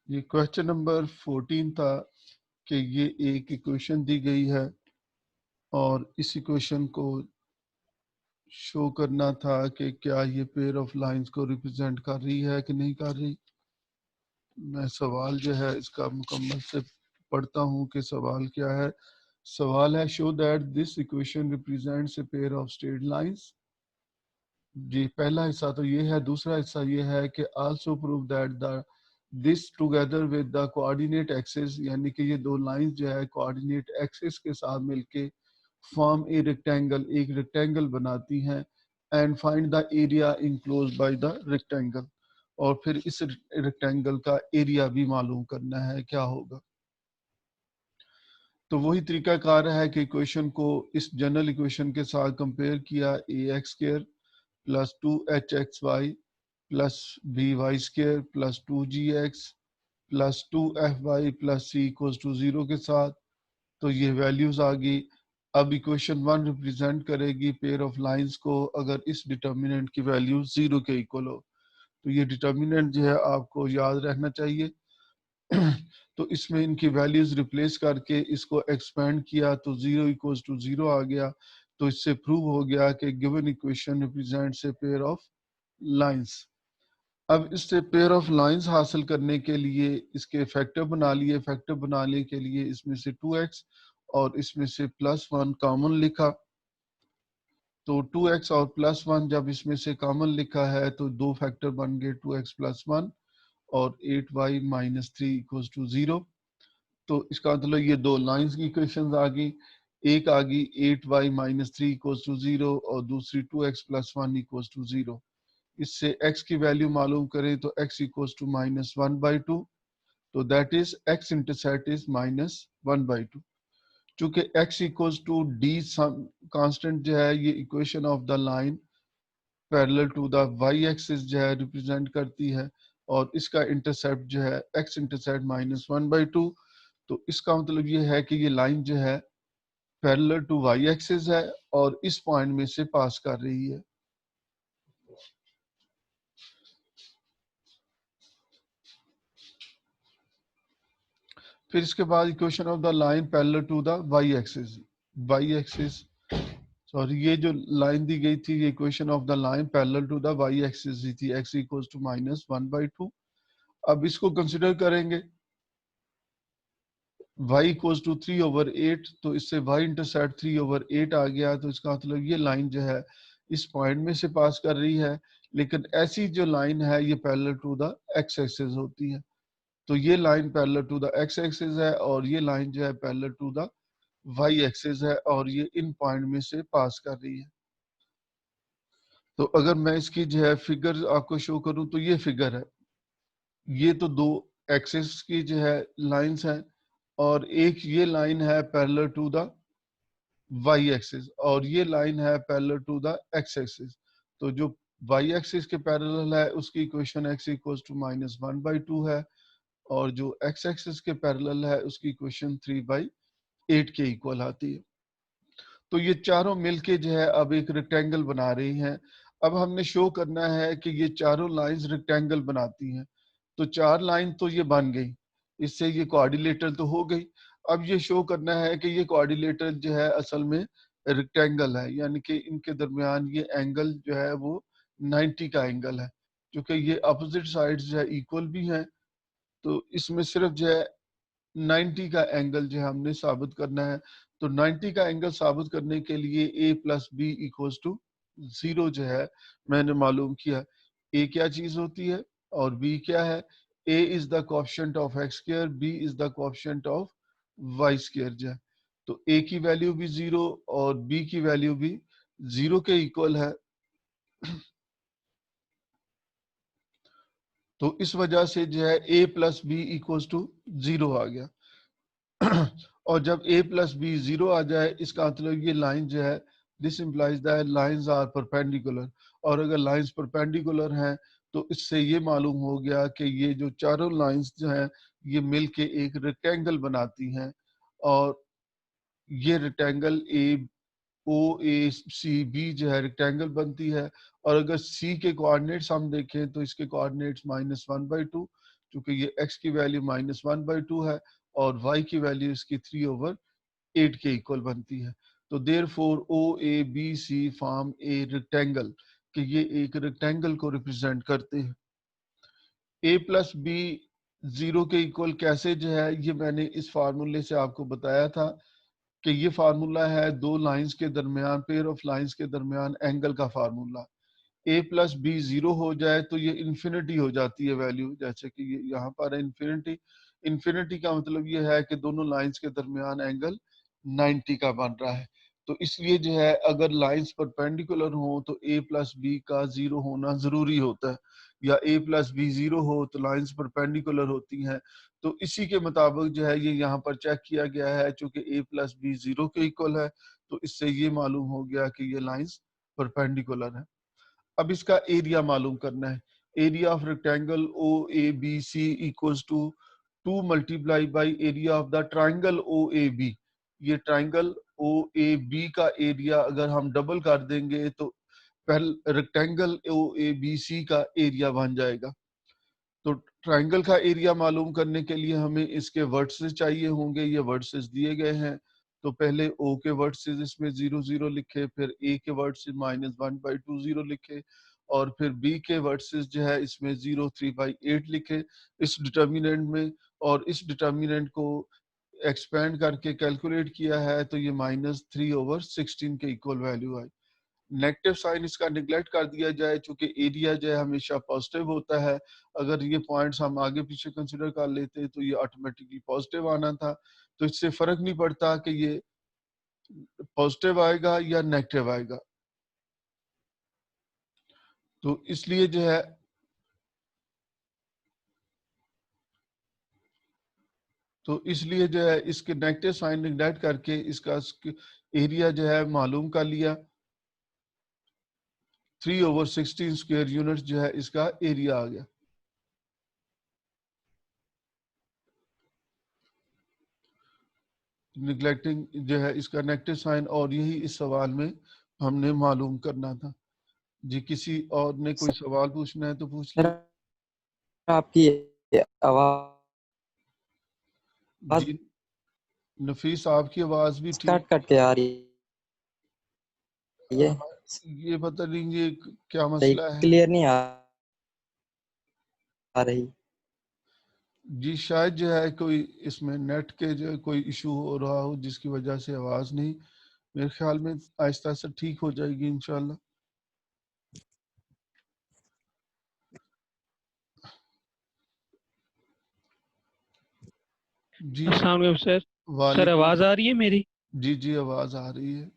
ये question number 14 था कि ये एक इक्वेशन दी गई है और इस इक्वेशन को शो करना था कि क्या ये पेयर ऑफ लाइंस को रिप्रेजेंट कर रही है कि नहीं कर रही। मैं सवाल जो है इसका मुकम्मल से पढ़ता हूँ कि सवाल क्या है। सवाल है show that this equation represents a pair of straight lines. जी पहला हिस्सा तो ये है। दूसरा हिस्सा ये है कि also prove that the this together with the coordinate axis, यानी कि ये दो लाइंस जो है कोऑर्डिनेट एक्सिस के साथ मिलके फॉर्म ए रेक्टेंगल, एक रेक्टेंगल बनाती हैं। And find the area enclose by the rectangle, और फिर इस रेक्टेंगल का एरिया भी मालूम करना है क्या होगा। तो वही तरीकाकार है कि इक्वेशन को इस जनरल इक्वेशन के साथ कंपेयर किया। A X square plus 2hxy plus B Y square plus 2gx plus 2fy plus c equals to 0 के साथ। तो ये वैल्यूज आ गई। अब इक्वेशन 1 रिप्रेजेंट करेगी पेयर ऑफ लाइंस को अगर इस डिटर्मिनेंट की वैल्यू 0 के इक्वल हो। तो ये डिटर्मिनेंट जो है आपको याद रहना चाहिए। तो इसमें इनकी वैल्यूज रिप्लेस करके इसको एक्सपेंड किया तो 0 इक्वल्स टू 0 आ गया। तो इससे प्रूव हो गया कि given equation represents a pair of lines. अब इससे पेयर ऑफ लाइंस हासिल करने के लिए इसके फैक्टर बना लिए। फैक्टर बनाने के लिए इसमें से 2x और इसमें से +1 कॉमन लिखा। तो 2x और +1 जब इसमें से कॉमन लिखा है तो दो फैक्टर बन गए 2x + 1 और 8y - 3 इक्वल्स टू 0। तो इसका मतलब ये दो लाइंस की इक्वेशंस आ गई। एक आ गई 8y - 3 इक्वल्स टू 0 और दूसरी 2x + 1 इक्वल्स टू 0। इससे x की वैल्यू मालूम करें तो x इक्वल्स टू -1/2। तो that is x intercept is -1/2। चूंकि x equals to d constant जो है ये equation of the line parallel to the y axis जो है रिप्रेजेंट करती है और इसका इंटरसेप्ट जो है x इंटरसेप्ट -1/2। तो इसका मतलब ये है कि ये लाइन जो है पैरेलल टू y एक्सिस है और इस पॉइंट में से पास कर रही है। फिर इसके बाद equation of the line parallel to the Y axis. Y axis sorry, ये जो लाइन दी गई थी ये equation of the line parallel to the Y axis दी थी, x इक्वल्स टू -1/2। अब इसको कंसिडर करेंगे y इक्वल्स टू 3/8। तो इससे y इंटरसेप्ट 3/8 आ गया। तो इसका मतलब ये लाइन जो है इस पॉइंट में से पास कर रही है। लेकिन ऐसी जो लाइन है ये parallel to the x axis होती है। तो ये line parallel to the x axis है और ये लाइन जो है parallel to the y axis है और ये इन पॉइंट में से पास कर रही है। तो अगर मैं इसकी जो है फिगर आपको शो करूं तो ये फिगर है। ये तो दो एक्सिस की जो है लाइंस हैं और एक ये लाइन है parallel to the y axis और ये लाइन है parallel to the x axis. तो जो y एक्सिस के पैरेलल है उसकी इक्वेशन x इक्वल्स टू -1/2 है और जो x एक्सिस के पैरेलल है उसकी इक्वेशन 3/8 के इक्वल आती है। तो ये चारों मिलके जो है अब एक रेक्टेंगल बना रही हैं। अब हमने शो करना है कि ये चारों लाइंस रेक्टेंगल बनाती हैं। तो चार लाइन तो ये बन गई, इससे ये कोऑर्डिनेटर तो हो गई। अब ये शो करना है कि ये कोऑर्डिनेटर जो है असल में रेक्टेंगल है, यानी कि इनके दरमियान ये एंगल जो है वो 90 का एंगल है। क्योंकि ये अपोजिट साइड्स जो है इक्वल भी हैं तो इसमें सिर्फ जो है 90 का एंगल जो है हमने साबित करना है। तो 90 का एंगल साबित करने के लिए a + b इक्वल्स टू 0 जो है मैंने मालूम किया। a क्या चीज होती है और b क्या है। a is the coefficient of x square, b is the coefficient of y square जो है। तो a की वैल्यू भी 0 और b की वैल्यू भी 0 के इक्वल है। तो इस वजह से जो है a + b इक्वल्स टू 0 आ गया। और जब a + b 0 आ जाए इसका मतलब ये लाइन जो है this implies that lines are perpendicular. और अगर लाइंस परपेंडिकुलर हैं तो इससे ये मालूम हो गया कि ये जो चारों लाइंस जो हैं ये मिलके एक रेक्टेंगल बनाती हैं और ये rectangle A O A C B जो है रेक्टेंगल बनती है। और अगर सी के कोऑर्डिनेट्स हम देखें तो इसके कोऑर्डिनेट्स -1/2। क्योंकि ये x की वैल्यू -1/2 है और y की वैल्यू इसकी 3/8 के इक्वल बनती है। तो therefore O A B C form a rectangle, कि ये एक रेक्टेंगल को रिप्रेजेंट करते हैं। ए प्लस बी 0 के इक्वल कैसे जो है, ये मैंने इस फार्मूले से आपको बताया था कि ये फार्मूला है दो लाइंस के दरमियान, पेयर ऑफ लाइंस के दरमियान एंगल का फार्मूला। ए प्लस बी 0 हो जाए तो ये इन्फिनिटी हो जाती है वैल्यू, जैसे कि ये यहाँ पर है इन्फिनिटी। इन्फिनिटी का मतलब ये है कि दोनों लाइंस के दरमियान एंगल 90 का बन रहा है। तो इसलिए जो है अगर लाइंस परपेंडिकुलर हो तो ए प्लस बी का 0 होना जरूरी होता है, या ए प्लस बी 0 हो तो लाइंस परपेंडिकुलर होती हैं। तो इसी के मुताबिक जो है ये यहाँ पर चेक किया गया है, चूंकि ए प्लस बी 0 के इक्वल है तो इससे ये मालूम हो गया कि ये लाइंस परपेंडिकुलर है। अब इसका एरिया मालूम करना है। Area of rectangle O A B C equals to 2 multiply by area of the triangle O A B. ये ट्राइंगल ओ ए बी का एरिया अगर हम डबल कर देंगे तो पहले रेक्टेंगल ओ ए बी सी का एरिया बन जाएगा। तो ट्राइंगल का एरिया मालूम करने के लिए हमें इसके वर्टिसेस चाहिए होंगे। ये वर्टिसेस दिए गए हैं, तो पहले ओ के वर्टिसेस इसमें 0 0 लिखे, फिर ए के वर्टिसेस -1/2 0 लिखे, और फिर बी के वर्टिसेस जो है इसमें 0 3/8 लिखे इस डिटर्मिनेंट में। और इस डिटर्मिनेंट को एक्सपेंड करके कैलकुलेट किया है तो ये -3/16 के इक्वल वैल्यू आई। नेगेटिव साइन इसका निगलेक्ट कर दिया जाए, चूंकि एरिया जो है हमेशा पॉजिटिव होता है। अगर ये पॉइंट्स हम आगे पीछे कंसिडर कर लेते तो ये ऑटोमेटिकली पॉजिटिव आना था। तो इससे फर्क नहीं पड़ता कि ये पॉजिटिव आएगा या नेगेटिव आएगा। तो इसलिए जो है इसके नेगेटिव साइन निगलेक्ट करके इसका एरिया जो है मालूम कर लिया। 3/16 स्क्वायर यूनिट जो है इसका एरिया आ गया। निगलेक्टिंग जो है इसका नेगेटिव साइन, और यही इस सवाल में हमने मालूम करना था। जी, किसी और ने कोई सवाल पूछना है तो पूछ सर ले। आपकी आवाज जी नफीस, आपकी आवाज भी ठीक। कट कट के आ रही है, ये पता नहीं ये क्या सही मसला है। क्लियर नहीं आ रही। जी शायद जो है कोई इसमें नेट के जो है कोई इशू हो रहा हो जिसकी वजह से आवाज नहीं, मेरे ख्याल में आहिस्ता आहिस्ता ठीक हो जाएगी इंशाल्लाह। जी अस्सलाम वालेकुम सर। सर वालेकुम। आवाज़ आ रही है मेरी? जी जी आवाज आ रही है।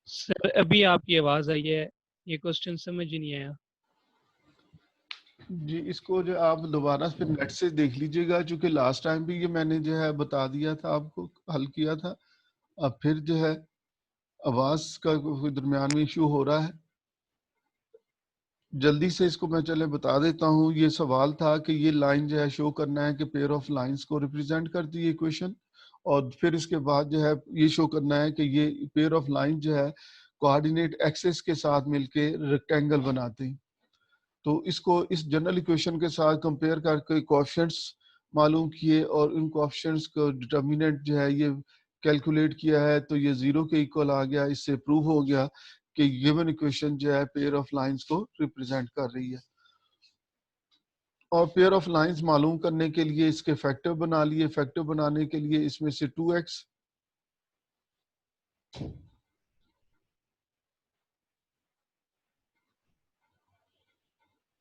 सर अभी आपकी आवाज़ आई है, ये क्वेश्चन समझ ही नहीं आया। जी इसको जो आप दोबारा फिर नेट से देख लीजिएगा, क्योंकि लास्ट टाइम भी ये मैंने जो है बता दिया था आपको, हल किया था। अब फिर जो है आवाज का कोई दरमियान में इशू हो रहा है। जल्दी से इसको मैं चले बता देता हूँ। ये सवाल था कि ये लाइन जो है शो करना है कि पेयर ऑफ लाइंस को रिप्रेजेंट करती है इक्वेशन, और फिर इसके बाद जो है ये शो करना है कि ये पेयर ऑफ लाइन जो है कोऑर्डिनेट एक्सिस के साथ मिलके रेक्टेंगल बनाते हैं। तो इसको इस जनरल इक्वेशन के साथ कंपेयर करके कोएफिशिएंट्स मालूम किए, और इन कोएफिशिएंट्स को डिटर्मिनेंट जो है ये कैलकुलेट किया है तो ये 0 के इक्वल आ गया। इससे प्रूव हो गया कि गिवन इक्वेशन जो है पेयर ऑफ लाइंस को रिप्रेजेंट कर रही है। और पेयर ऑफ लाइंस मालूम करने के लिए इसके फैक्टर बना लिए। फैक्टर बनाने के लिए इसमें से 2x,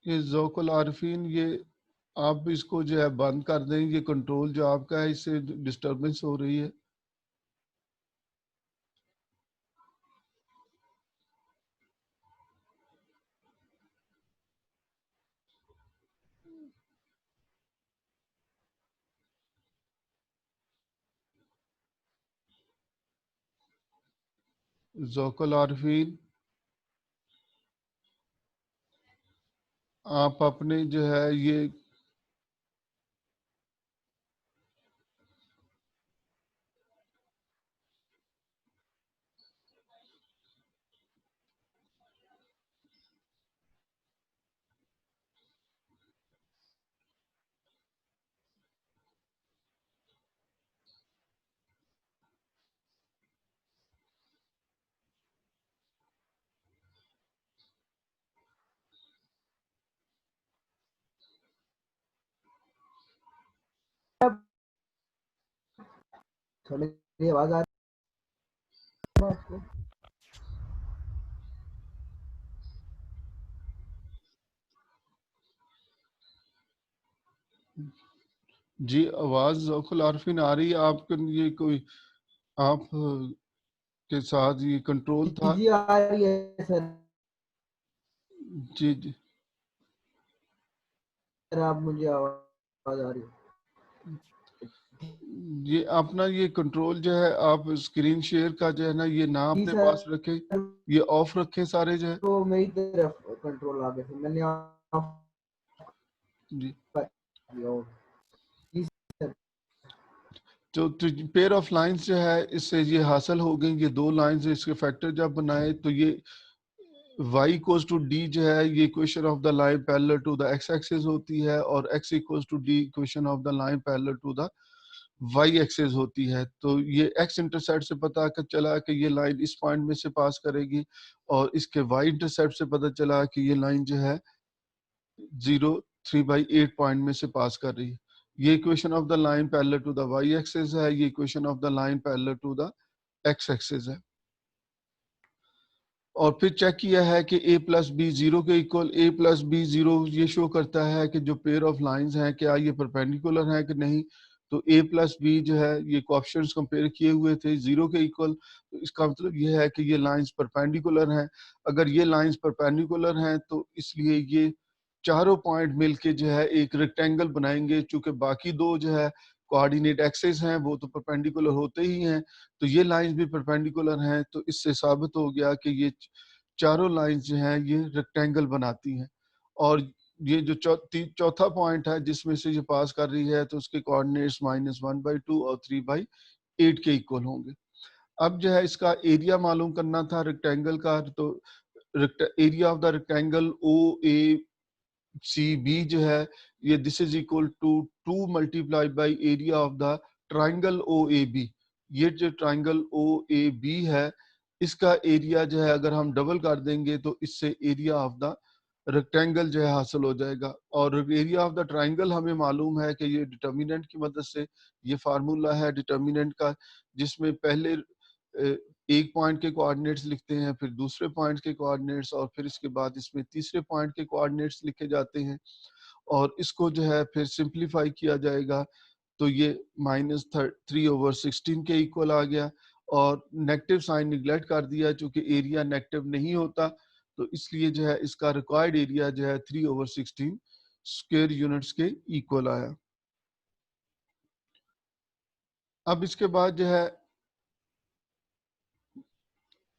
ये जोकल आरफीन, ये आप इसको जो है बंद कर दें। ये कंट्रोल जो आपका है इससे डिस्टरबेंस हो रही है। जोकल आरफीन, आप अपने जो है ये मेरी आवाज आ रही है आपको? जी, आवाज ज़ौकुल आरफिन आ रही है आपके? ये कोई आप के साथ ये कंट्रोल था? जी आ रही है सर। जी जी सर आप मुझे आवाज आ रही है? ये अपना ये कंट्रोल जो है आप स्क्रीन शेयर का जो है ना ये ना जी अपने सर, पास रखें, ये ऑफ रखें सारे जो है। तो मेरी तरफ कंट्रोल आ गया सर, मैंने ऑफ जी कर दिया हो। जी सर। तो पेयर ऑफ लाइंस जो है इससे ये हासिल हो गई, ये दो लाइंस इसके फैक्टर जब बनाए तो ये y इक्वल्स टू d जो है ये equation of the line parallel to the x axis होती है और x equals to d equation of the line parallel to the y axis होती है। तो ये x इंटरसेप्ट से पता चला कि ये लाइन इस पॉइंट में से पास करेगी और इसके y इंटरसेप्ट से पता चला कि ये लाइन जो है 0 3/8 पॉइंट में से पास कर रही है। ये equation of the line parallel to the y axis है, ये equation of the line parallel to the x axis है। और फिर चेक किया है कि a प्लस बी 0 के इक्वल, a प्लस बी 0 ये शो करता है कि जो पेयर ऑफ लाइंस हैं क्या ये परपेंडिकुलर हैं कि नहीं। तो a प्लस बी जो है ये कोऑफिशिएंट्स कंपेयर किए हुए थे 0 के इक्वल, तो इसका मतलब ये है कि ये लाइंस परपेंडिकुलर हैं। अगर ये लाइंस परपेंडिकुलर हैं तो इसलिए ये चारों पॉइंट मिलके जो है एक रेक्टेंगल बनाएंगे। चूंकि बाकी दो जो है कोऑर्डिनेट एक्सिस हैं वो तो परपेंडिकुलर होते ही हैं, तो ये लाइंस भी परपेंडिकुलर हैं। तो इससे साबित हो गया कि ये चारों लाइंस जो हैं ये रेक्टेंगल बनाती हैं। और ये जो चौथा पॉइंट है जिसमें से ये पास कर रही है तो उसके कोऑर्डिनेट्स -1/2 और 3/8 के इक्वल होंगे। अब जो है इसका एरिया मालूम करना था रेक्टेंगल का, तो area of the rectangle O A C B जो है ये this is equal to 2 multiply by area of the triangle O A B. ये जो ट्राइंगल ओ ए बी है इसका एरिया जो है अगर हम डबल कर देंगे तो इससे एरिया ऑफ द रेक्टेंगल जो है हासिल हो जाएगा। और एरिया ऑफ द ट्राइंगल हमें मालूम है कि ये डिटर्मिनेंट की मदद से, ये फार्मूला है डिटर्मिनेंट का जिसमें पहले एक पॉइंट के कोऑर्डिनेट्स लिखते हैं, फिर दूसरे पॉइंट के कोऑर्डिनेट्स और फिर इसके बाद इसमें तीसरे पॉइंट के कोऑर्डिनेट्स लिखे जाते हैं और इसको जो है फिर सिंप्लीफाई किया जाएगा तो ये -3/16 के इक्वल आ गया। और नेगेटिव साइन निगलेक्ट कर दिया चूंकि एरिया नेगेटिव नहीं होता, तो इसलिए जो है इसका रिक्वायर्ड एरिया जो है 3/16 स्क्वायर यूनिट्स के इक्वल आया। अब इसके बाद जो है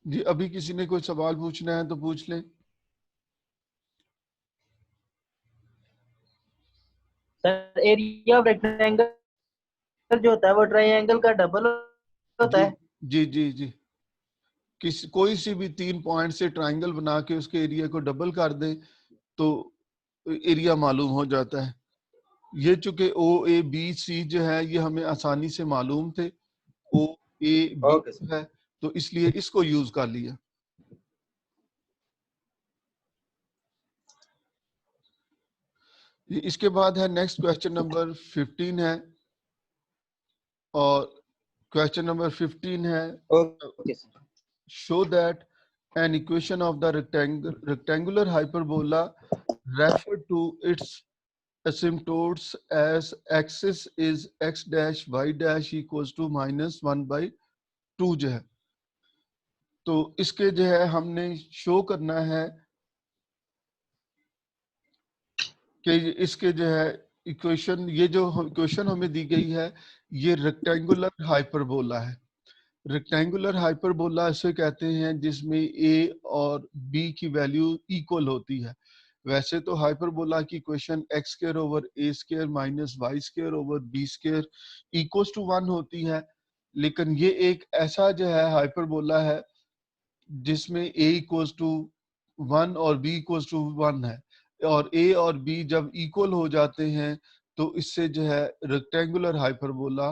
जी अभी किसी ने कोई सवाल पूछना है तो पूछ लें। सर एरिया ऑफ रेक्टेंगल जो होता है वो ट्रायंगल का डबल होता जी है। जी जी जी कोई सी भी 3 पॉइंट से ट्राइंगल बना के उसके एरिया को डबल कर दें तो एरिया मालूम हो जाता है। ये चूंकि ओ ए बी सी जो है ये हमें आसानी से मालूम थे, ओ ए बी ओके सर। है तो इसलिए इसको यूज कर लिया। इसके बाद है नेक्स्ट क्वेश्चन नंबर 15 है और क्वेश्चन नंबर 15 है okay sir. show that an equation of the rectangular hyperbola referred to its asymptotes as axis is x dash y dash equals to -1/2 जो है। तो इसके जो है हमने शो करना है कि इसके जो है इक्वेशन, ये जो इक्वेशन हमें दी गई है ये रेक्टेंगुलर हाइपरबोला है। रेक्टेंगुलर हाइपरबोला इसे कहते हैं जिसमें a और b की वैल्यू इक्वल होती है। वैसे तो हाइपरबोला की equation x² / a² - y² / b² equals to 1 होती है, लेकिन ये एक ऐसा जो है हाइपरबोला है जिसमें a इक्वल्स टू 1 और b इक्वल्स टू 1 है और a और b जब इक्वल हो जाते हैं तो इससे जो है रेक्टेंगुलर हाइपरबोला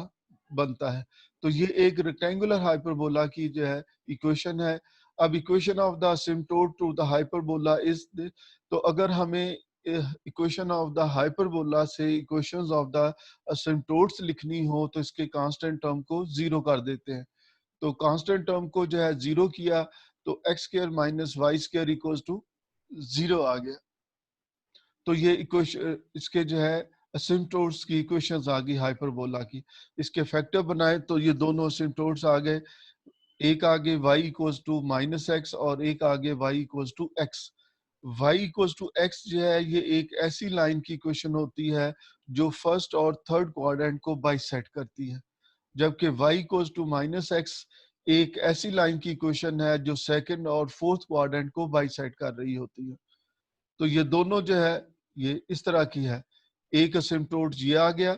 बनता है। तो ये एक रेक्टेंगुलर हाइपरबोला की जो है इक्वेशन है। अब equation of the asymptote to the hyperbola is, तो अगर हमें इक्वेशन ऑफ द हाइपरबोला से इक्वेशंस ऑफ द असिम्प्टोट्स लिखनी हो तो इसके कांस्टेंट टर्म को जीरो कर देते हैं। तो कांस्टेंट टर्म को जो है जीरो किया तो X square minus Y square equals to zero आ गया। तो ये इक्वेशन इसके जो है असिम्प्टोट्स की इक्वेशंस आ गई हाइपरबोला की। इसके फैक्टर बनाए तो ये दोनों असिम्प्टोट्स आ गए, एक आगे y equals to minus x और एक आगे y equals to x. y equals to x जो है ये एक ऐसी लाइन की इक्वेशन होती है जो फर्स्ट और थर्ड क्वाड्रेंट को बाइसेक्ट करती है, जबकि y equals to minus x एक ऐसी लाइन की इक्वेशन है जो सेकंड और फोर्थ क्वाड्रेंट को बाइसेक्ट कर रही होती है। तो ये दोनों जो है ये इस तरह की है, एक असिम्प्टोट ये आ गया,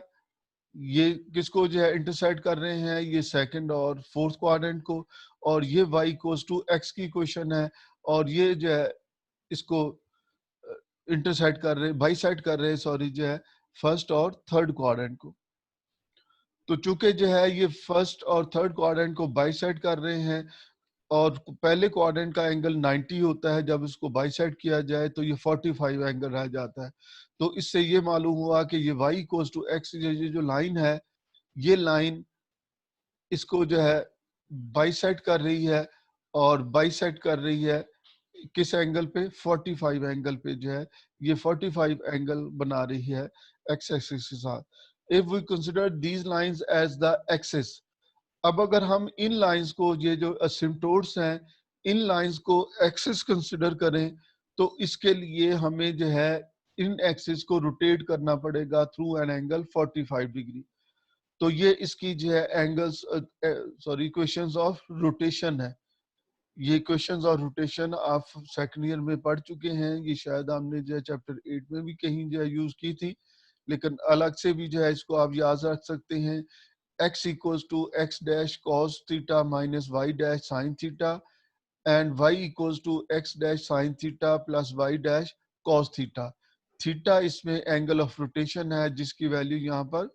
ये किसको जो है इंटरसेक्ट कर रहे हैं, ये सेकंड और फोर्थ क्वाड्रेंट को, और ये y इक्वल्स टू एक्स की इक्वेशन है, और ये जो है इसको इंटरसेक्ट कर रहे बाइसेक्ट कर रहे हैं सॉरी जो है फर्स्ट और थर्ड क्वाड्रेंट को। तो चूंकि जो है ये फर्स्ट और थर्ड क्वाड्रेंट को बाइसेक्ट कर रहे हैं और पहले क्वाड्रेंट का एंगल 90 होता है, जब इसको बाइसेक्ट किया जाए तो ये 45 एंगल रह जाता है। तो इससे ये मालूम हुआ कि ये y इक्वल्स टू एक्स ये जो लाइन है ये लाइन इसको जो है बाइसेक्ट कर रही है, और बाइसेक्ट कर रही है किस एंगल पे, 45 एंगल पे जो है ये 45 एंगल बना रही है एक्स एक्सिस के साथ। If we consider these lines as the axis, अब अगर हम इन लाइंस को, ये जो असिम्प्टोट्स हैं, इन लाइंस को एक्सिस कंसिडर करें तो इसके लिए हमें जो है इन एक्सिस को रोटेट करना पड़ेगा थ्रू एन एंगल 45 डिग्री। तो ये इसकी जो है angles sorry equations of rotation है। ये क्वेश्चंस और रोटेशन आप सेकंड ईयर में पढ़ चुके हैं, ये शायद हमने जो है चैप्टर 8 में भी कहीं जो है यूज की थी, लेकिन अलग से भी जो है इसको आप याद रख सकते हैं। x equals to x dash cos theta minus Y dash sine theta and y equals to x dash sine theta plus y dash cos theta. Theta इसमें एंगल ऑफ रोटेशन है जिसकी वैल्यू यहाँ पर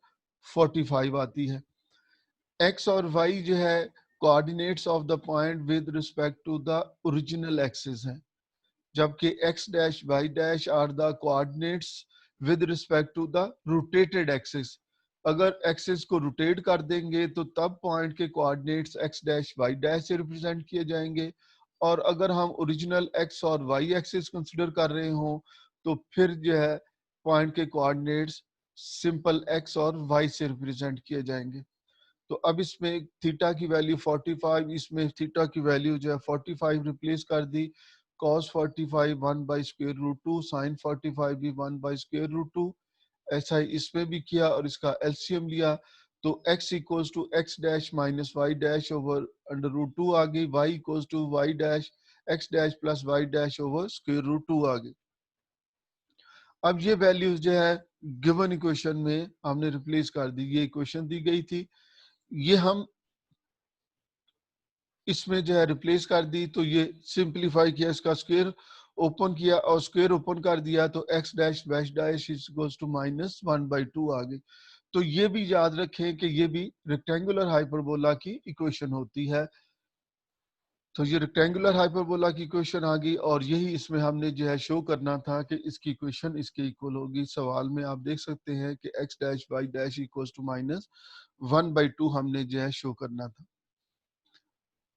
45 आती है। x और y जो है coordinates of the point with respect to the original axis हैं, जबकि x dash y dash are the coordinates with respect to the rotated axis. अगर एक्सिस को रोटेट कर देंगे तो तब पॉइंट के coordinates x dash y dash से रिप्रेजेंट किए जाएंगे, और अगर हम ओरिजिनल x और y एक्सिस कंसीडर कर रहे हो तो फिर जो है पॉइंट के कोऑर्डिनेट्स सिंपल x और y से रिप्रेजेंट किए जाएंगे। तो अब इसमें थीटा की वैल्यू 45, इसमें थीटा की वैल्यू जो है 45 रिप्लेस कर दी, cos 45 1 by square root 2, sine 45 भी 1 बाई स्क्वायर रूट 2, ऐसा ही इसमें भी किया और इसका एलसीएम लिया तो x equals to x dash minus Y dash over under root 2 आ गई, y equals to y dash x dash plus y dash over square root 2 आ गई। अब ये वैल्यूज जो है गिवन इक्वेशन में हमने रिप्लेस कर दी, ये इक्वेशन दी गई थी, ये हम इसमें जो है रिप्लेस कर दी, तो ये सिंपलीफाई किया, इसका स्क्वायर ओपन किया और स्क्वायर ओपन कर दिया तो x dash dash dash is equals to minus 1/2 आ गई। तो ये भी याद रखें कि ये भी रेक्टेंगुलर हाइपरबोला की इक्वेशन होती है। तो ये रेक्टेंगुलर हाइपरबोला की इक्वेशन आ गई और यही इसमें हमने जो है शो करना था कि इसकी इक्वेशन इसके इक्वल होगी। सवाल में आप देख सकते हैं कि x dash y dash equals to minus 1/2 हमने जो है शो करना था।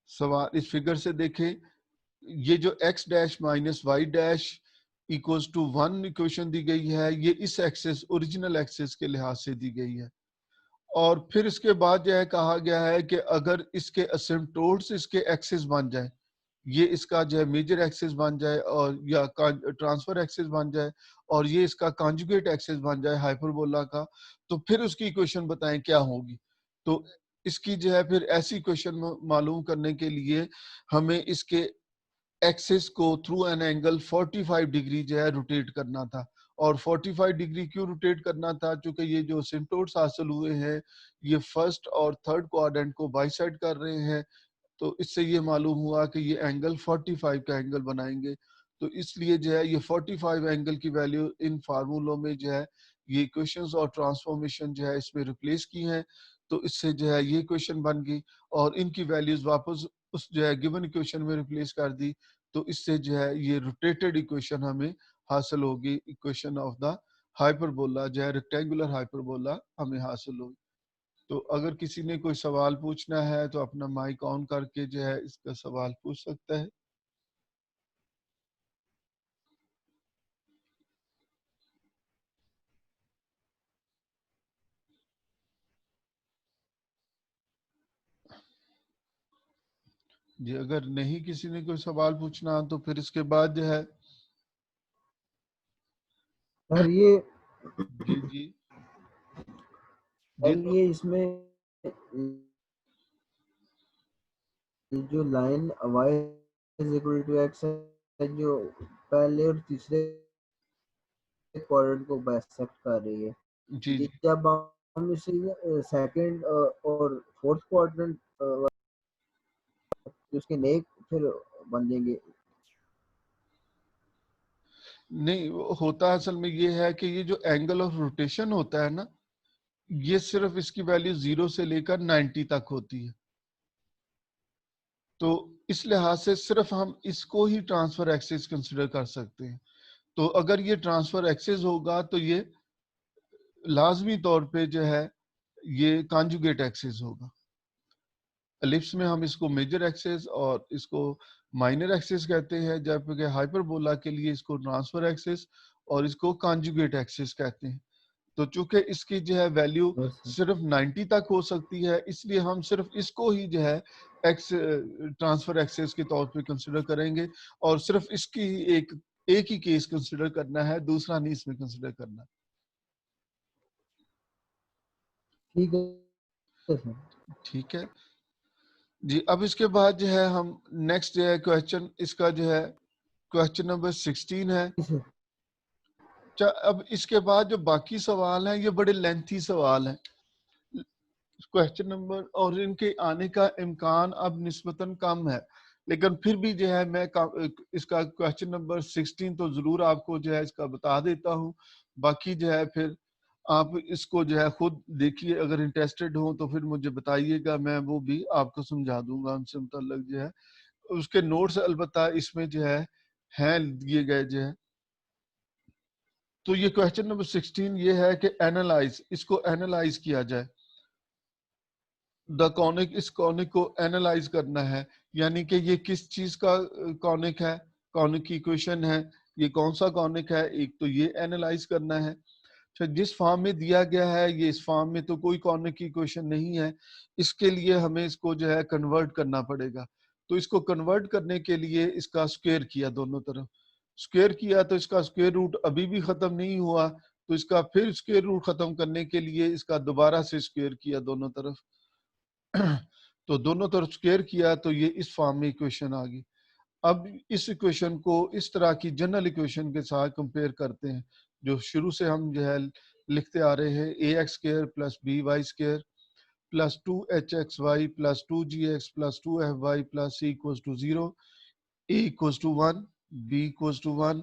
सवाल इस फिगर से देखें, ये जो x dash minus Y dash equals to 1 equation दी गई है, ये इस एक्सिस ओरिजिनल एक्सिस के लिहाज से दी गई है। और फिर इसके बाद जो है कहा गया है कि अगर इसके असिम्प्टोट्स इसके एक्सिस बन जाए, ये इसका जो है मेजर एक्सिस बन जाए और या ट्रांसफर एक्सिस बन जाए और ये इसका कॉन्जुगेट एक्सिस बन जाए हाइपरबोला का, तो फिर उसकी इक्वेशन बताएं क्या होगी। तो इसकी जो है फिर ऐसी इक्वेशन मालूम करने के लिए हमें इसके एक्सिस को थ्रू एन एंगल 45 डिग्री जो है रोटेट करना था। और 45 डिग्री क्यों रोटेट करना था, क्योंकि ये जो सिम्प्टोट्स हासिल हुए हैं ये फर्स्ट और थर्ड क्वाड्रेंट को बाइसेक्ट कर रहे हैं, तो इससे ये मालूम हुआ कि ये एंगल 45 का एंगल बनाएंगे। तो इसलिए जो है ये 45 एंगल की वैल्यू इन फार्मूलों में जो है ये इक्वेशंस और ट्रांसफॉर्मेशन जो है इसमें रिप्लेस की हैं, तो इससे जो है ये इक्वेशन बन गई और इनकी वैल्यूज वापस उस जो है गिवन इक्वेशन में रिप्लेस कर दी, तो इससे जो है ये रोटेटेड इक्वेशन हमें हासिल होगी इक्वेशन ऑफ द हाइपरबोला, जो है रेक्टेंगुलर हाइपरबोला हमें हासिल होगी। तो अगर किसी ने कोई सवाल पूछना है तो अपना माइक ऑन करके जो है इसका सवाल पूछ सकता है। जी अगर नहीं किसी ने कोई सवाल पूछना तो फिर इसके बाद जो है सर ये जी जी जी सर ये इसमें जो line y is equal to x है, जो पहले और तीसरे क्वाड्रेंट को बाइसेक्ट कर रही है, जी ये जी जब हम इसे सेकंड और फोर्थ क्वाड्रेंट उसके नए फिर बन जाएंगे। नहीं वो होता असल में ये है कि ये जो एंगल ऑफ रोटेशन होता है ना, ये सिर्फ इसकी वैल्यू 0 से लेकर 90 तक होती है। तो इस लिहाज से सिर्फ हम इसको ही ट्रांसफर एक्सिस कंसिडर कर सकते हैं। तो अगर ये ट्रांसफर एक्सिस होगा तो ये लाजमी तौर पे जो है ये कॉन्जुगेट एक्सिस होगा। एलिप्स में हम इसको मेजर एक्सिस और इसको माइनर एक्सिस कहते हैं, जबकि हाइपरबोला के लिए इसको ट्रांसफर एक्सिस और इसको कॉन्जुगेट एक्सिस कहते हैं। तो चूंकि इसकी जो है वैल्यू सिर्फ 90 तक हो सकती है, इसलिए हम सिर्फ इसको ही जो है एक्स ट्रांसफर एक्सिस के तौर पे कंसिडर करेंगे और सिर्फ इसकी एक ही केस कंसिडर करना है, दूसरा नहीं इसमें कंसिडर करना। ठीक है सर। ठीक है जी। अब इसके बाद जो है हम नेक्स्ट जो है क्वेश्चन इसका जो है क्वेश्चन नंबर 16 है। अब इसके बाद जो बाकी सवाल हैं ये बड़े लेंथी सवाल हैं क्वेश्चन नंबर, और इनके आने का इम्कान अब निस्बतन कम है, लेकिन फिर भी जो है मैं इसका क्वेश्चन नंबर 16 तो जरूर आपको जो है इसका बता देता हूँ। बाकी जो है फिर आप इसको जो है खुद देखिए, अगर इंटरेस्टेड हो तो फिर मुझे बताइएगा, मैं वो भी आपको समझा दूंगा उनसे मुतल्लिक जो है। उसके नोट्स अलबत्ता इसमें जो है हैं दिए गए जो है। तो ये क्वेश्चन नंबर 16 ये है कि एनालाइज, इसको एनालाइज किया जाए। द कॉनिक, इस कॉनिक को एनालाइज करना है, यानी कि ये किस चीज का कॉनिक है, कॉनिक की इक्वेशन है, ये कौन सा कॉनिक है, एक तो ये एनालाइज करना है। अच्छा, जिस फॉर्म में दिया गया है ये इस फॉर्म में तो कोई कॉनिक की इक्वेशन नहीं है, इसके लिए हमें इसको जो है कन्वर्ट करना पड़ेगा। तो इसको कन्वर्ट करने के लिए इसका स्क्वायर किया, दोनों तरफ स्क्वायर किया, तो इसका स्क्वायर रूट अभी भी खत्म नहीं हुआ, तो इसका फिर स्क्वायर रूट खत्म करने के लिए इसका दोबारा से स्क्वायर किया दोनों तरफ। तो दोनों तरफ स्क्वायर किया तो ये इस फॉर्म में इक्वेशन आ गई। अब इस इक्वेशन को इस तरह की जनरल इक्वेशन के साथ कंपेयर करते हैं, जो शुरू से हम जो है लिखते आ रहे हैं, A X square plus B Y square plus 2hxy plus 2gx plus 2fy plus c equals to 0, a equals to 1, b equals to 1,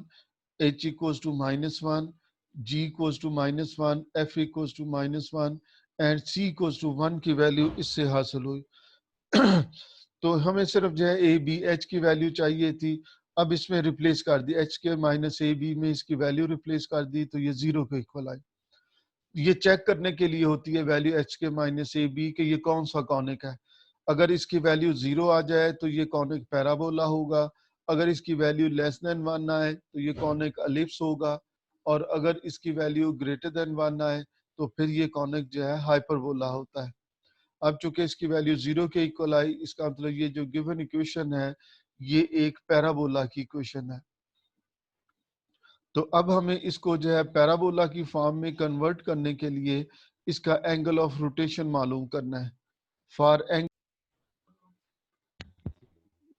h equals to -1, g equals to -1, f equals to -1 and c equals to 1 की value इससे हासिल हुई। तो हमें सिर्फ जो है A B H की वैल्यू चाहिए थी, अब इसमें रिप्लेस कर दी, एच के माइनस ए बी में इसकी वैल्यू रिप्लेस कर दी, तो ये 0 के इक्वल आई। ये चेक करने के लिए होती है वैल्यू एच के माइनस ए बी कि ये कौन सा कॉनिक है। अगर इसकी वैल्यू 0 आ जाए तो ये कॉनिक पैराबोला होगा, अगर इसकी वैल्यू लेस देन 1 आए तो ये कॉनिक एलिप्स होगा, और अगर इसकी वैल्यू ग्रेटर देन 1 आए तो फिर ये कॉनिक जो है हाइपरबोला होता है। अब चूंकि इसकी वैल्यू 0 के इक्वल आई, इसका मतलब ये जो गिवन इक्वेशन है ये एक पैराबोला की इक्वेशन है। तो अब हमें इसको जो है पैराबोला की फॉर्म में कन्वर्ट करने के लिए इसका एंगल ऑफ रोटेशन मालूम करना है। फॉर एंग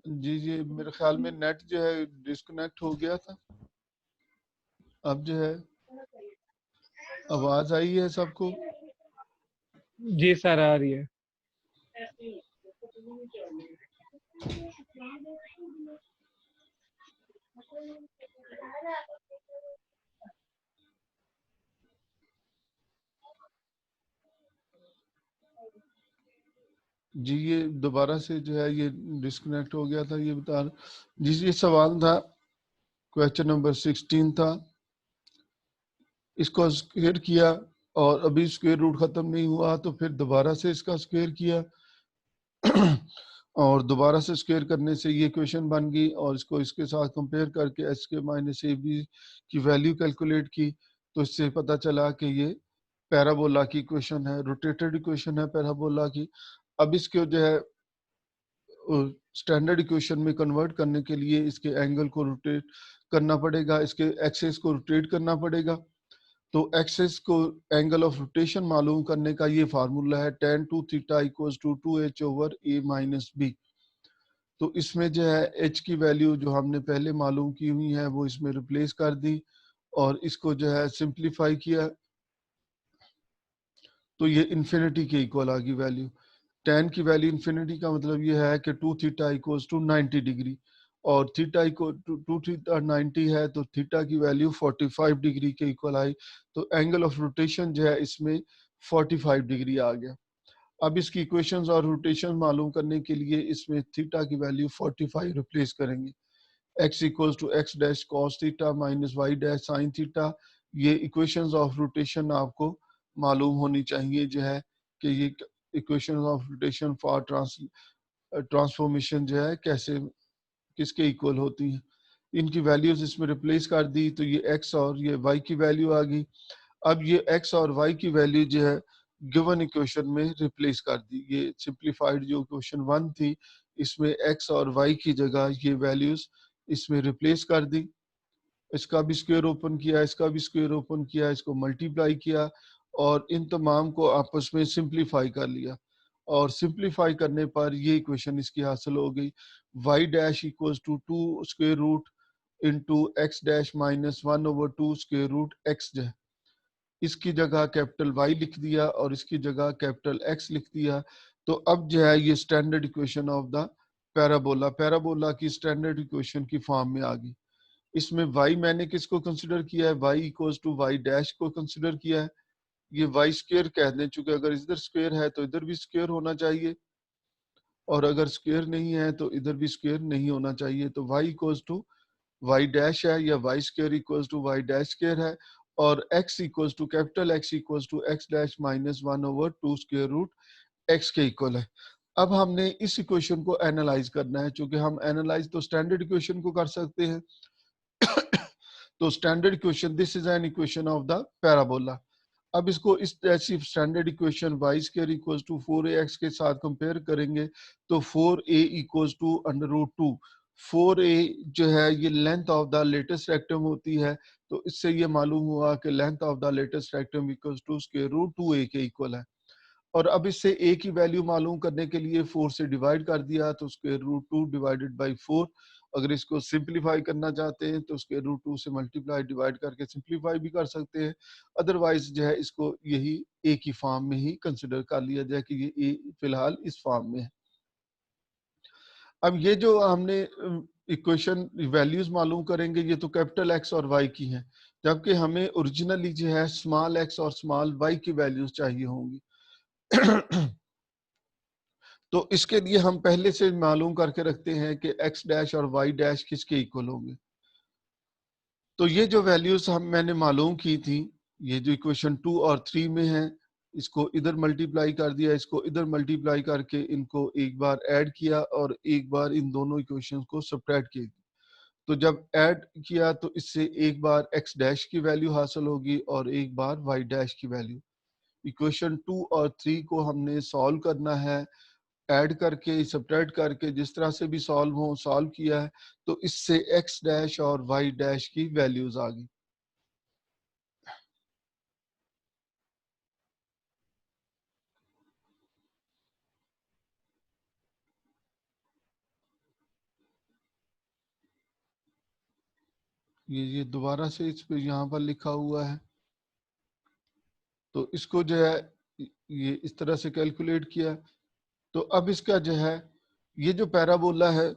जी जी मेरे ख्याल में नेट जो है डिस्कनेक्ट हो गया था। अब जो है आवाज आई है सबको? जी सर आ रही है। जी ये दोबारा से जो है ये डिस्कनेक्ट हो गया था, ये बता जी ये सवाल था क्वेश्चन नंबर 16 था, इसको स्क्वायर किया और अभी स्क्वायर रूट खत्म नहीं हुआ तो फिर दोबारा से इसका स्क्वायर किया और दोबारा से स्क्वायर करने से ये क्वेश्चन बन गई और इसको इसके साथ कंपेयर करके एच के माइनस ए बी की वैल्यू कैलकुलेट की तो इससे पता चला कि ये पैराबोला की इक्वेशन है, रोटेटेड इक्वेशन है पैराबोला की। अब इसको जो है स्टैंडर्ड इक्वेशन में कन्वर्ट करने के लिए इसके एंगल को रोटेट करना पड़ेगा, इसके एक्सेस को रोटेट करना पड़ेगा। तो एक्सेस को एंगल ऑफ रोटेशन मालूम करने का ये फार्मूला है tan 2 theta equals to 2h over a minus b. तो इसमें जो है h की वैल्यू जो हमने पहले मालूम की हुई है वो इसमें रिप्लेस कर दी और इसको जो है सिंप्लीफाई किया तो ये इन्फिनिटी के इक्वल आ गई वैल्यू। tan की वैल्यू इन्फिनिटी का मतलब ये है कि 2 थीटा इक्वल्स टू 90 डिग्री और थीटा इक्वल टू 2 थीटा 90 है तो थीटा की वैल्यू 45 डिग्री के इक्वल आई। तो एंगल ऑफ रोटेशन जो है इसमें 45 डिग्री आ गया। अब इसकी इक्वेशंस और रोटेशन मालूम करने के लिए इसमें थीटा की वैल्यू 45 रिप्लेस करेंगे। x equals to x dash cos theta minus y dash sin theta, ये इक्वेशंस ऑफ रोटेशन आपको मालूम होनी चाहिए जो है कि ये equation of rotation for transformation जो है कैसे किसके इक्वल होती है। इनकी वैल्यूज इसमें रिप्लेस कर दी तो ये x और ये y की वैल्यू आ गई। अब ये x और y की वैल्यू जो है गिवन इक्वेशन में रिप्लेस कर दी। ये सिंप्लीफाइड जो इक्वेशन 1 थी इसमें x और y की जगह ये वैल्यूज इसमें रिप्लेस कर दी। इसका भी स्क्वायर ओपन किया, इसका भी स्क्वायर ओपन किया, इसको मल्टीप्लाई किया और इन तमाम को आपस में सिंप्लीफाई कर लिया और सिंप्लीफाई करने पर ये इक्वेशन इसकी हासिल हो गई। y dash equals to 2 square root into x dash minus 1 over 2 square root x जो है इसकी जगह कैपिटल Y लिख दिया और इसकी जगह कैपिटल X लिख दिया। तो अब जो है ये standard equation of the parabola, parabola की स्टैंडर्ड इक्वेशन की फॉर्म में आ गई। इसमें y मैंने किसको कंसिडर किया है, y equals to y dash को कंसिडर किया है। ये y स्क्वायर कह दें, चूंकि अगर इधर स्क्वायर है तो इधर भी स्क्वायर होना चाहिए और अगर स्क्वायर नहीं है तो इधर भी स्क्वायर नहीं होना चाहिए। तो y equals to y dash है या y square equals to y dash square है और x equals to capital X equals to x dash minus 1 over 2 square root x के इक्वल है। अब हमने इस इक्वेशन को एनालाइज करना है, चूंकि हम एनालाइज तो स्टैंडर्ड इक्वेशन को कर सकते हैं तो standard equation, this is an equation of the parabola. अब इसको इस ऐसी standard equation y square equals to 4ax के साथ कंपेयर करेंगे तो 4a equals to under root 2। 4a जो है ये length of the latest rectum होती है तो इससे ये मालूम हुआ कि length of the latest rectum equals to square root 2a के इक्वल है। और अब इससे a की वैल्यू मालूम करने के लिए 4 से डिवाइड कर दिया तो स्क्वायर रूट 2 डिवाइडेड बाई 4। अगर इसको सिंप्लीफाई करना चाहते हैं तो स्क्वायर रूट 2 से मल्टीप्लाई डिवाइड करके सिंप्लीफाई भी कर सकते हैं। अदरवाइज जो है इसको यही a की फॉर्म में ही कंसिडर कर लिया जाए कि ये a फिलहाल इस फॉर्म में है। अब ये जो हमने इक्वेशन वैल्यूज मालूम करेंगे ये तो कैपिटल X और Y की हैं, जबकि हमें ओरिजिनली जो है स्मॉल x और स्मॉल y की वैल्यूज चाहिए होंगी तो इसके लिए हम पहले से मालूम करके रखते हैं कि x डैश और y डैश किसके इक्वल होंगे। तो ये जो वैल्यूज हम मैंने मालूम की थी ये जो इक्वेशन 2 और 3 में है, इसको इधर मल्टीप्लाई कर दिया, इसको इधर मल्टीप्लाई करके इनको एक बार ऐड किया और एक बार इन दोनों इक्वेशंस को सब्ट्रैक्ट किया। तो जब ऐड किया तो इससे एक बार x डैश की वैल्यू हासिल होगी और एक बार y डैश की वैल्यू। इक्वेशन 2 और 3 को हमने सॉल्व करना है, ऐड करके सब्ट्रैक्ट करके जिस तरह से भी सॉल्व किया है तो इससे x डैश और y डैश की वैल्यूज आ गई। ये दोबारा से इस पे यहाँ पर लिखा हुआ है तो इसको जो है ये इस तरह से कैलकुलेट किया। तो अब इसका जो है ये जो पैराबोला है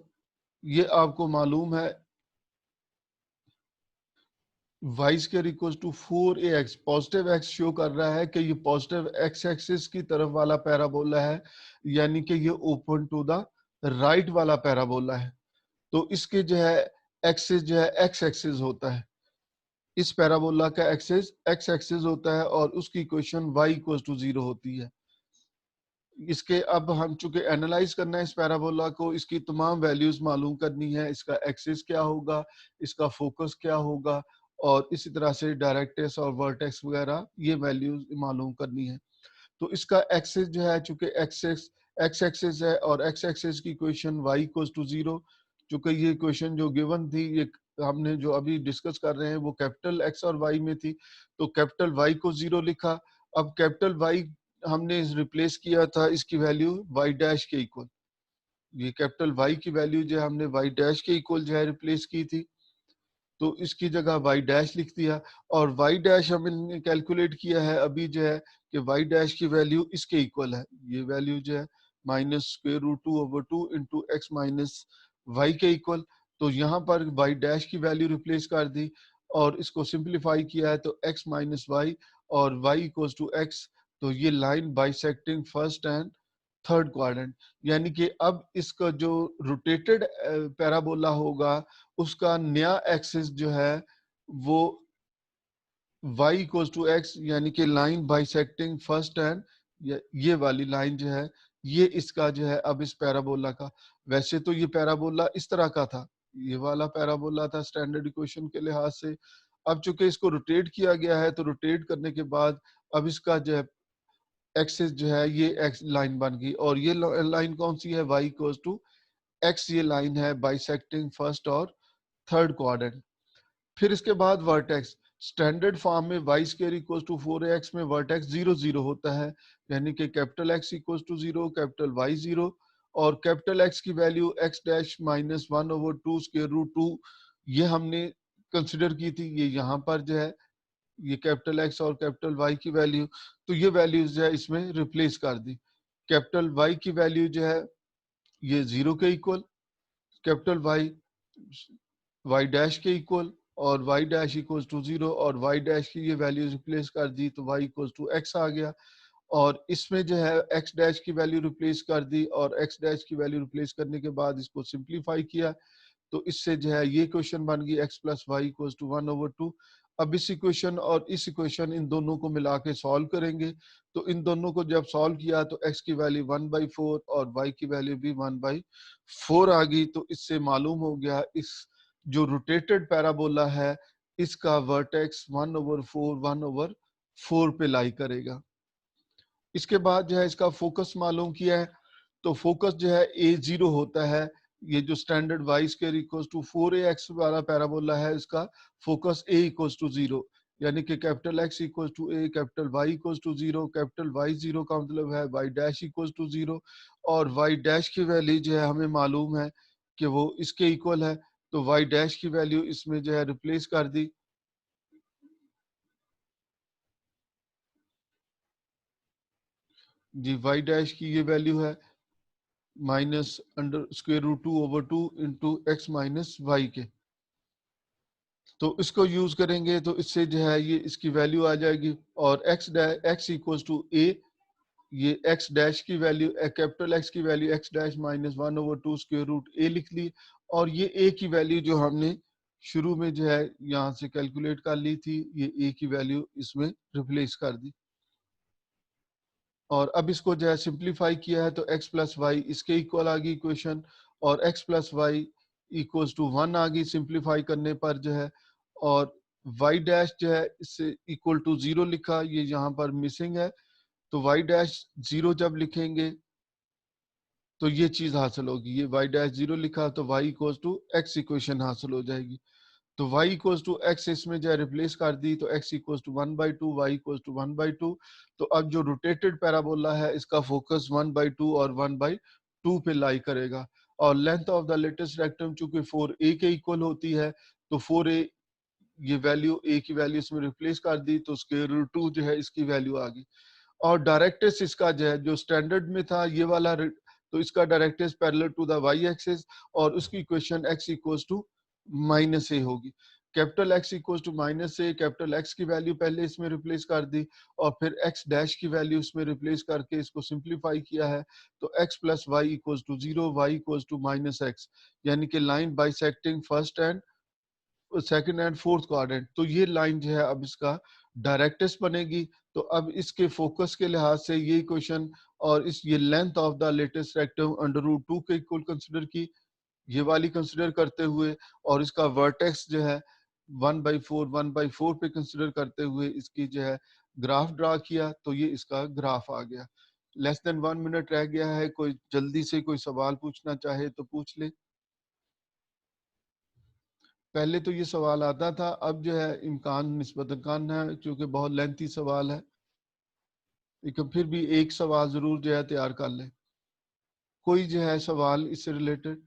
ये आपको मालूम है y square equals to 4ax, positive x show कर रहा है कि ये पॉजिटिव x एक्सिस की तरफ वाला पैराबोला है, यानी कि ये ओपन टू द राइट वाला पैराबोला है। तो इसके जो है एक्सिस जो है एक्स एक्सिस होता है, इस पैराबोला का एक्सिस एक्स एक्सिस होता है और उसकी इक्वेशन y इक्वल्स टू 0 होती है। इसके अब हम चूंकि एनालाइज करना है इस पैराबोला को, इसकी तमाम वैल्यूज मालूम करनी है, इसका एक्सिस क्या होगा, इसका फोकस क्या होगा, और इसी तरह से डायरेक्ट्रिक्स और वर्टेक्स वगैरह ये वैल्यूज मालूम करनी है। तो इसका एक्सिस जो है, चूंकि एक्स एक्सिस है और एक्स एक्सिस की इक्वेशन y इक्वल्स टू 0, चूंकि ये इक्वेशन जो गिवन थी, ये हमने जो अभी डिस्कस कर रहे हैं वो कैपिटल एक्स और वाई में थी, तो कैपिटल वाई को 0 लिखा। अब कैपिटल वाई हमने रिप्लेस किया था इसकी वैल्यू वाई डैश के इक्वल, ये कैपिटल वाई की वैल्यू जो है हमने वाई डैश के इक्वल जो है रिप्लेस की थी, तो इसकी जगह वाई डैश लिख दिया। और वाई डैश हमने कैलकुलेट किया है अभी जो है कि वाई डैश की वैल्यू इसके इक्वल है, ये वैल्यू जो है -√2/2 इंटू एक्स माइनस वाई के इक्वल। तो यहाँ पर वाई डैश की वैल्यू रिप्लेस कर दी और इसको सिंप्लीफाई किया है, तो x माइनस वाई और y इक्वल्स टू x। तो ये line bisecting first and third quadrant, यानी कि अब इसका जो रोटेटेड पैराबोला होगा उसका नया एक्सिस जो है वो y इक्वल्स टू x, यानी कि लाइन बाइसेक्टिंग फर्स्ट एंड, ये वाली लाइन जो है ये इसका जो है अब इस पैराबोला का। वैसे तो ये पैराबोला इस तरह का था, ये वाला पैराबोला था स्टैंडर्ड इक्वेशन के लिहाज से। अब चूंकि इसको रोटेट किया गया है, तो रोटेट करने के बाद अब इसका जो है एक्सिस जो है ये एक्स लाइन बन गई, और ये लाइन कौन सी है, y इक्वल्स टू x, ये लाइन है बाइसेक्टिंग फर्स्ट और थर्ड क्वाड्रेंट। फिर इसके बाद वर्टेक्स, स्टैंडर्ड फॉर्म में y square equals to 4x में वर्टेक्स 0 0 होता है, यानी कि capital x equals to 0, capital y 0, और कैपिटल x की value x dash minus 1/2 square root 2 ये हमने कंसिडर की थी, ये यहाँ पर जो है ये कैपिटल x और कैपिटल y की वैल्यू, तो ये वैल्यूज जो है इसमें रिप्लेस कर दी। कैपिटल y की वैल्यू जो है ये 0 के इक्वल, कैपिटल y डैश के इक्वल, और y डैश इक्वल्स टू 0, और y डैश की ये वैल्यू रिप्लेस कर दी तो y इक्वल्स टू x आ गया। और इसमें जो है x डैश की वैल्यू रिप्लेस कर दी, और x डैश की वैल्यू रिप्लेस करने के बाद इसको सिंप्लीफाई किया, तो इससे जो है ये क्वेश्चन बन गई x plus y equals to 1/2। अब इस इक्वेशन और इस इक्वेशन इन दोनों को मिला के सॉल्व करेंगे, तो इन दोनों को जब सॉल्व किया तो x की वैल्यू 1/4 और y की वैल्यू भी 1/4 आ गई। तो इससे मालूम हो गया इस जो रोटेटेड पैराबोला है इसका वर्टेक्स 1/4 पे लाई करेगा। इसके बाद जो है इसका फोकस मालूम किया है, तो फोकस जो है a0 होता है, ये जो standard y square equals to 4ax वाला पैराबोला है इसका फोकस a इक्वल्स टू 0, यानी कि capital x equals to a, capital y equals to 0, capital y 0 का मतलब है y डैश इक्वल्स टू 0, और y डैश की वैल्यू जो है हमें मालूम है कि वो इसके इक्वल है, तो y डैश की वैल्यू इसमें जो है रिप्लेस कर दी। जी y डैश की ये वैल्यू है -√2/2 इंटू एक्स माइनस वाई के, तो इसको यूज करेंगे तो इससे जो है ये इसकी वैल्यू आ जाएगी, और x इक्वल्स टू a, ये x डैश की वैल्यू कैपिटल x की value x dash -1/2 square root a लिख ली, और ये a की वैल्यू जो हमने शुरू में जो है यहाँ से कैलकुलेट कर ली थी, ये a की वैल्यू इसमें रिप्लेस कर दी। और अब इसको जो है सिंप्लीफाई किया है तो x प्लस वाई इसके इक्वल आ गई इक्वेशन, और x plus y equals to 1 आ गई सिंप्लीफाई करने पर जो है, और y डैश जो है इससे इक्वल टू 0 लिखा, ये यहाँ पर मिसिंग है, तो y डैश 0 जब लिखेंगे तो ये चीज हासिल होगी, ये y डैश 0 लिखा तो y equals to x equation हासिल हो जाएगी। तो y इक्वल्स टू x इसमें जो है रिप्लेस कर दी, तो x equals to 1/2, y equals to 1/2। तो अब जो रोटेटेड पैराबोला है इसका फोकस 1/2 और 1/2 पे लाई करेगा, और length of the latest rectum चूंकि 4a के इक्वल होती है, तो 4a ये वैल्यू a की वैल्यू इसमें रिप्लेस कर दी, तो स्क्वायर रूट 2 जो है इसकी वैल्यू आ गई। और डायरेक्ट्रिक्स इसका जो है जो स्टैंडर्ड में था ये वाला तो इसका directrix parallel to the y axis, और उसकी equation x equals to -a होगी। Capital x equals to -a, capital x की वैल्यू पहले इसमें रिप्लेस कर दी, और फिर x डैश की वैल्यू इसमें रिप्लेस करके इसको सिंप्लीफाई किया है, तो x plus y equals to 0, y equals to -x, यानी कि line bisecting first and second and fourth quadrant, तो ये लाइन जो है अब इसका डायरेक्टेस्ट बनेगी। तो अब इसके फोकस के लिहाज से ये क्वेश्चन और इस ये length of the latest rectangle √2 के इक्वल कंसिडर की, ये वाली कंसिडर करते हुए, और इसका वर्टेक्स जो है 1/4 पे कंसिडर करते हुए इसकी जो है ग्राफ ड्रा किया, तो ये इसका ग्राफ आ गया। लेस देन 1 मिनट रह गया है, कोई जल्दी से कोई सवाल पूछना चाहे तो पूछ ले। पहले तो ये सवाल आता था, अब जो है इम्कान निस्बतन कम है क्योंकि बहुत लेंथी सवाल है, लेकिन फिर भी एक सवाल जरूर जो है तैयार कर ले। कोई जो है सवाल इससे रिलेटेड?